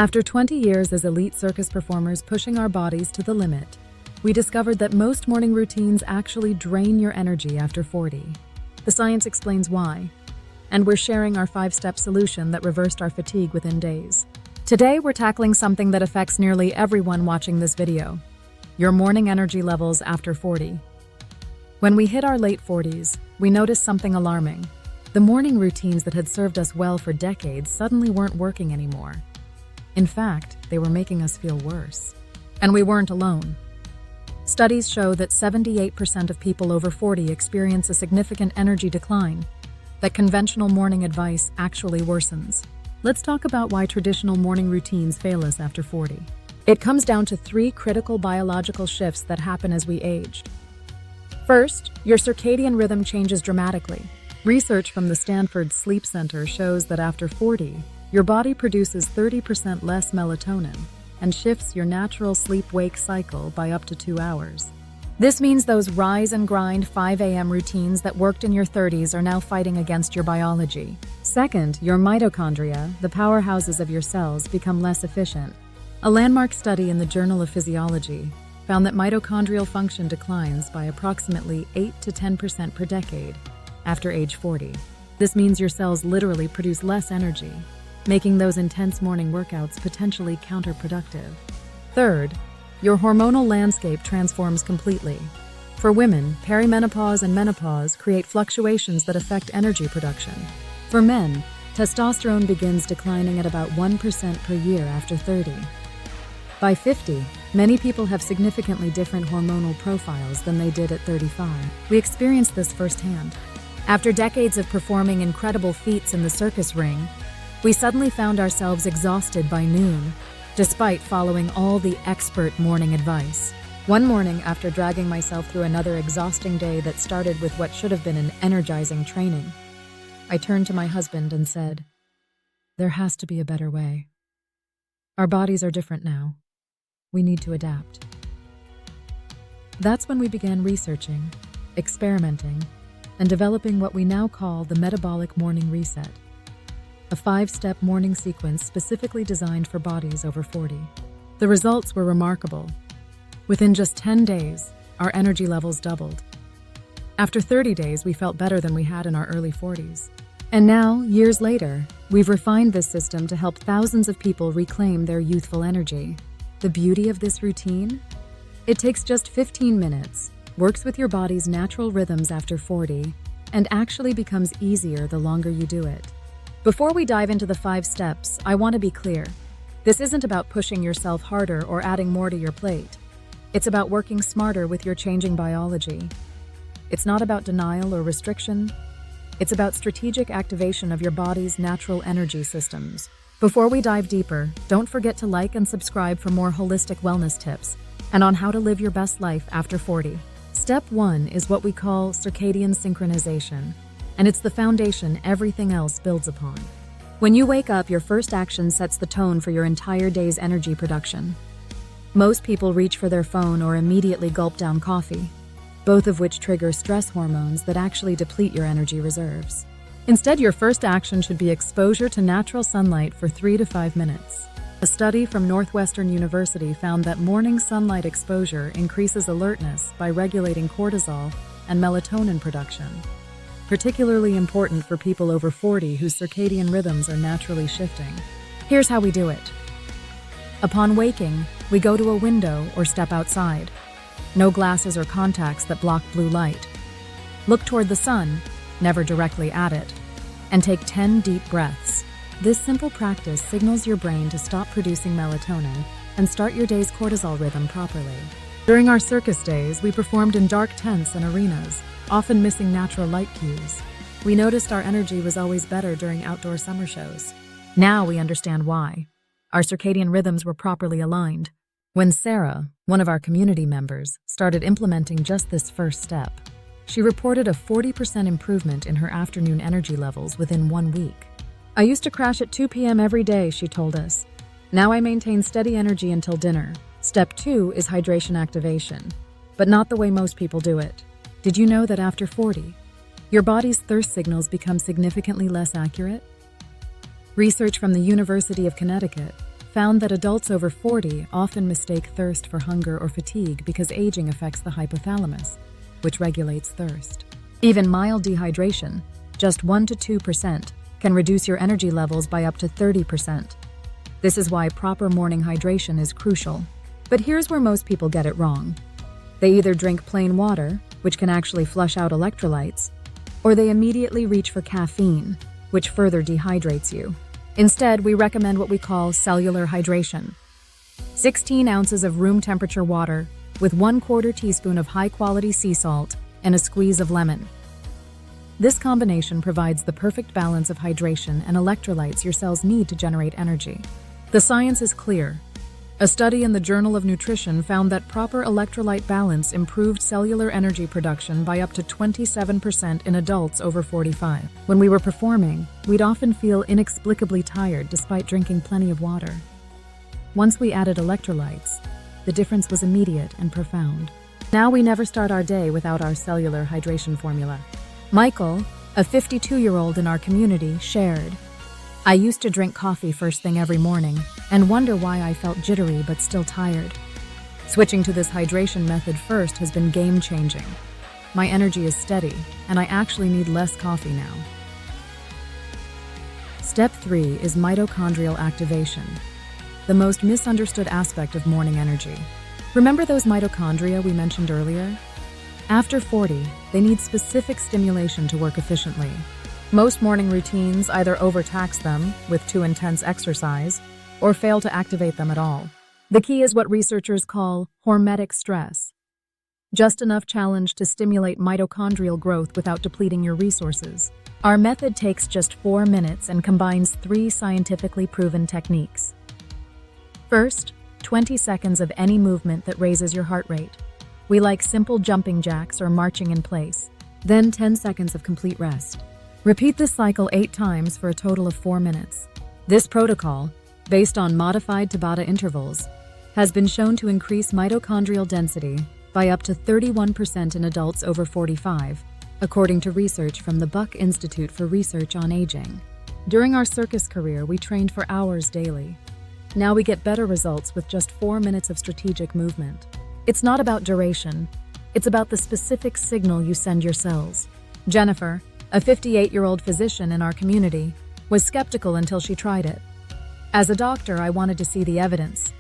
After 20 years as elite circus performers pushing our bodies to the limit, we discovered that most morning routines actually drain your energy after 40. The science explains why, and we're sharing our 5-step solution that reversed our fatigue within days. Today, we're tackling something that affects nearly everyone watching this video: your morning energy levels after 40. When we hit our late 40s, we noticed something alarming. The morning routines that had served us well for decades suddenly weren't working anymore. In fact, they were making us feel worse. And we weren't alone. Studies show that 78% of people over 40 experience a significant energy decline, that conventional morning advice actually worsens. Let's talk about why traditional morning routines fail us after 40. It comes down to 3 critical biological shifts that happen as we age. First, your circadian rhythm changes dramatically. Research from the Stanford Sleep Center shows that after 40, your body produces 30% less melatonin and shifts your natural sleep-wake cycle by up to 2 hours. This means those rise and grind 5 a.m. routines that worked in your 30s are now fighting against your biology. Second, your mitochondria, the powerhouses of your cells, become less efficient. A landmark study in the Journal of Physiology found that mitochondrial function declines by approximately 8 to 10% per decade after age 40. This means your cells literally produce less energy, making those intense morning workouts potentially counterproductive. Third, your hormonal landscape transforms completely. For women, perimenopause and menopause create fluctuations that affect energy production. For men, testosterone begins declining at about 1% per year after 30. By 50, many people have significantly different hormonal profiles than they did at 35. We experienced this firsthand. After decades of performing incredible feats in the circus ring, we suddenly found ourselves exhausted by noon, despite following all the expert morning advice. One morning, after dragging myself through another exhausting day that started with what should have been an energizing training, I turned to my husband and said, "There has to be a better way. Our bodies are different now. We need to adapt." That's when we began researching, experimenting, and developing what we now call the metabolic morning reset, a 5-step morning sequence specifically designed for bodies over 40. The results were remarkable. Within just 10 days, our energy levels doubled. After 30 days, we felt better than we had in our early 40s. And now, years later, we've refined this system to help thousands of people reclaim their youthful energy. The beauty of this routine? It takes just 15 minutes, works with your body's natural rhythms after 40, and actually becomes easier the longer you do it. Before we dive into the 5 steps, I want to be clear. This isn't about pushing yourself harder or adding more to your plate. It's about working smarter with your changing biology. It's not about denial or restriction. It's about strategic activation of your body's natural energy systems. Before we dive deeper, don't forget to like and subscribe for more holistic wellness tips and on how to live your best life after 40. Step 1 is what we call circadian synchronization, and it's the foundation everything else builds upon. When you wake up, your first action sets the tone for your entire day's energy production. Most people reach for their phone or immediately gulp down coffee, both of which trigger stress hormones that actually deplete your energy reserves. Instead, your first action should be exposure to natural sunlight for 3 to 5 minutes. A study from Northwestern University found that morning sunlight exposure increases alertness by regulating cortisol and melatonin production, particularly important for people over 40 whose circadian rhythms are naturally shifting. Here's how we do it. Upon waking, we go to a window or step outside. No glasses or contacts that block blue light. Look toward the sun, never directly at it, and take 10 deep breaths. This simple practice signals your brain to stop producing melatonin and start your day's cortisol rhythm properly. During our circus days, we performed in dark tents and arenas, often missing natural light cues. We noticed our energy was always better during outdoor summer shows. Now we understand why. Our circadian rhythms were properly aligned. When Sarah, one of our community members, started implementing just this first step, she reported a 40% improvement in her afternoon energy levels within 1 week. "I used to crash at 2 p.m. every day," she told us. "Now I maintain steady energy until dinner." Step 2 is hydration activation, but not the way most people do it. Did you know that after 40, your body's thirst signals become significantly less accurate? Research from the University of Connecticut found that adults over 40 often mistake thirst for hunger or fatigue because aging affects the hypothalamus, which regulates thirst. Even mild dehydration, just 1 to 2%, can reduce your energy levels by up to 30%. This is why proper morning hydration is crucial. But here's where most people get it wrong. They either drink plain water, which can actually flush out electrolytes, or they immediately reach for caffeine, which further dehydrates you. Instead, we recommend what we call cellular hydration. 16 ounces of room temperature water with 1/4 teaspoon of high-quality sea salt and a squeeze of lemon. This combination provides the perfect balance of hydration and electrolytes your cells need to generate energy. The science is clear. A study in the Journal of Nutrition found that proper electrolyte balance improved cellular energy production by up to 27% in adults over 45. When we were performing, we'd often feel inexplicably tired despite drinking plenty of water. Once we added electrolytes, the difference was immediate and profound. Now we never start our day without our cellular hydration formula. Michael, a 52-year-old in our community, shared, "I used to drink coffee first thing every morning and wonder why I felt jittery but still tired. Switching to this hydration method first has been game-changing. My energy is steady, and I actually need less coffee now." Step 3 is mitochondrial activation, the most misunderstood aspect of morning energy. Remember those mitochondria we mentioned earlier? After 40, they need specific stimulation to work efficiently. Most morning routines either overtax them with too intense exercise or fail to activate them at all. The key is what researchers call hormetic stress. Just enough challenge to stimulate mitochondrial growth without depleting your resources. Our method takes just 4 minutes and combines 3 scientifically proven techniques. First, 20 seconds of any movement that raises your heart rate. We like simple jumping jacks or marching in place. Then 10 seconds of complete rest. Repeat this cycle 8 times for a total of 4 minutes. This protocol, based on modified Tabata intervals, has been shown to increase mitochondrial density by up to 31% in adults over 45, according to research from the Buck Institute for Research on Aging. During our circus career, we trained for hours daily. Now we get better results with just 4 minutes of strategic movement. It's not about duration, it's about the specific signal you send your cells. Jennifer, a 58-year-old physician in our community, was skeptical until she tried it. As a doctor, I wanted to see the evidence.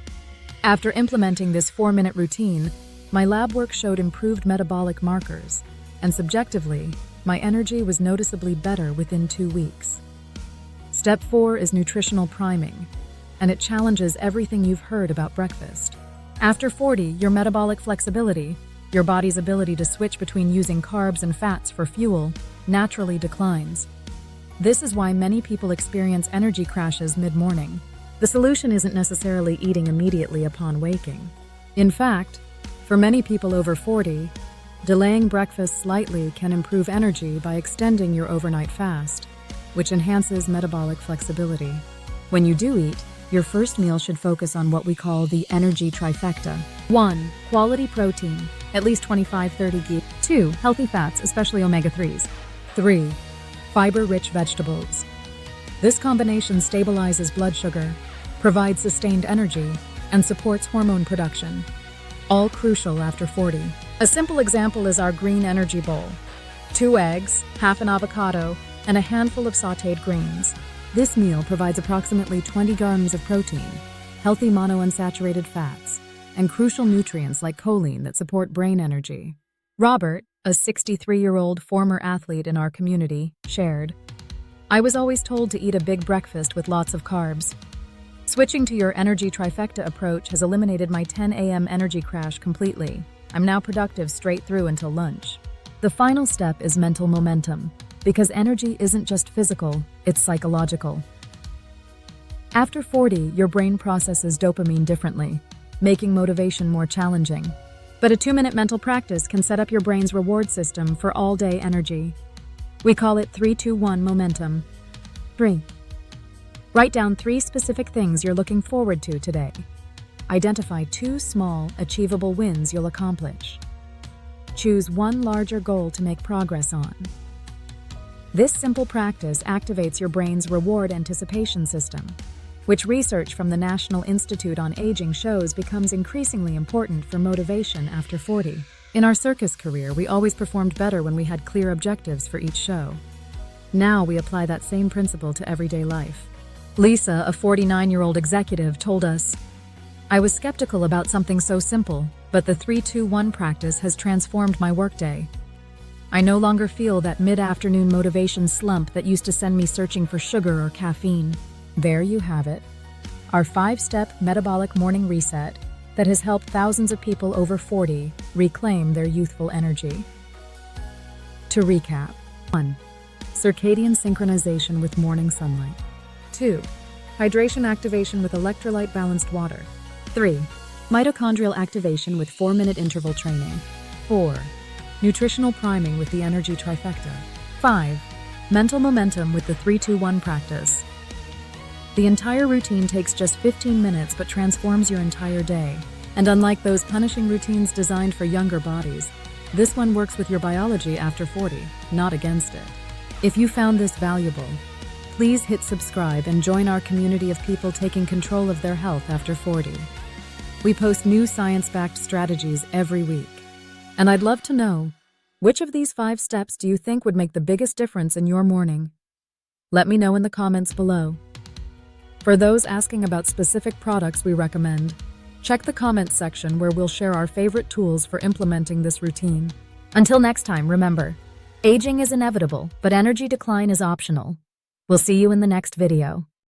After implementing this 4-minute routine, my lab work showed improved metabolic markers, and subjectively, my energy was noticeably better within 2 weeks. Step 4 is nutritional priming, and it challenges everything you've heard about breakfast. After 40, your metabolic flexibility, your body's ability to switch between using carbs and fats for fuel, naturally declines. This is why many people experience energy crashes mid-morning. The solution isn't necessarily eating immediately upon waking. In fact, for many people over 40, delaying breakfast slightly can improve energy by extending your overnight fast, which enhances metabolic flexibility. When you do eat, your first meal should focus on what we call the energy trifecta. 1. Quality protein, at least 25-30 g. 2. Healthy fats, especially omega-3s. 3. Fiber-rich vegetables. This combination stabilizes blood sugar, provides sustained energy, and supports hormone production, all crucial after 40. A simple example is our green energy bowl. 2 eggs, half an avocado, and a handful of sautéed greens. This meal provides approximately 20 grams of protein, healthy monounsaturated fats, and crucial nutrients like choline that support brain energy. Robert, a 63-year-old former athlete in our community, shared, "I was always told to eat a big breakfast with lots of carbs. Switching to your energy trifecta approach has eliminated my 10 a.m. energy crash completely. I'm now productive straight through until lunch." The final step is mental momentum, because energy isn't just physical, it's psychological. After 40, your brain processes dopamine differently, making motivation more challenging. But a 2-minute mental practice can set up your brain's reward system for all-day energy. We call it 3-2-1 momentum. 3. Write down 3 specific things you're looking forward to today. Identify 2 small, achievable wins you'll accomplish. Choose 1 larger goal to make progress on. This simple practice activates your brain's reward anticipation system, which research from the National Institute on Aging shows becomes increasingly important for motivation after 40. In our circus career, we always performed better when we had clear objectives for each show. Now we apply that same principle to everyday life. Lisa, a 49-year-old executive, told us, "I was skeptical about something so simple, but the 3-2-1 practice has transformed my workday. I no longer feel that mid-afternoon motivation slump that used to send me searching for sugar or caffeine." There you have it, our 5-step metabolic morning reset that has helped thousands of people over 40 reclaim their youthful energy. To recap: 1. Circadian synchronization with morning sunlight. 2. Hydration activation with electrolyte-balanced water. 3. Mitochondrial activation with 4-minute interval training. 4. Nutritional priming with the energy trifecta. 5. Mental momentum with the 3-2-1 practice. The entire routine takes just 15 minutes but transforms your entire day. And unlike those punishing routines designed for younger bodies, this one works with your biology after 40, not against it. If you found this valuable, please hit subscribe and join our community of people taking control of their health after 40. We post new science-backed strategies every week. And I'd love to know, which of these 5 steps do you think would make the biggest difference in your morning? Let me know in the comments below. For those asking about specific products we recommend, check the comments section where we'll share our favorite tools for implementing this routine. Until next time, remember, aging is inevitable, but energy decline is optional. We'll see you in the next video.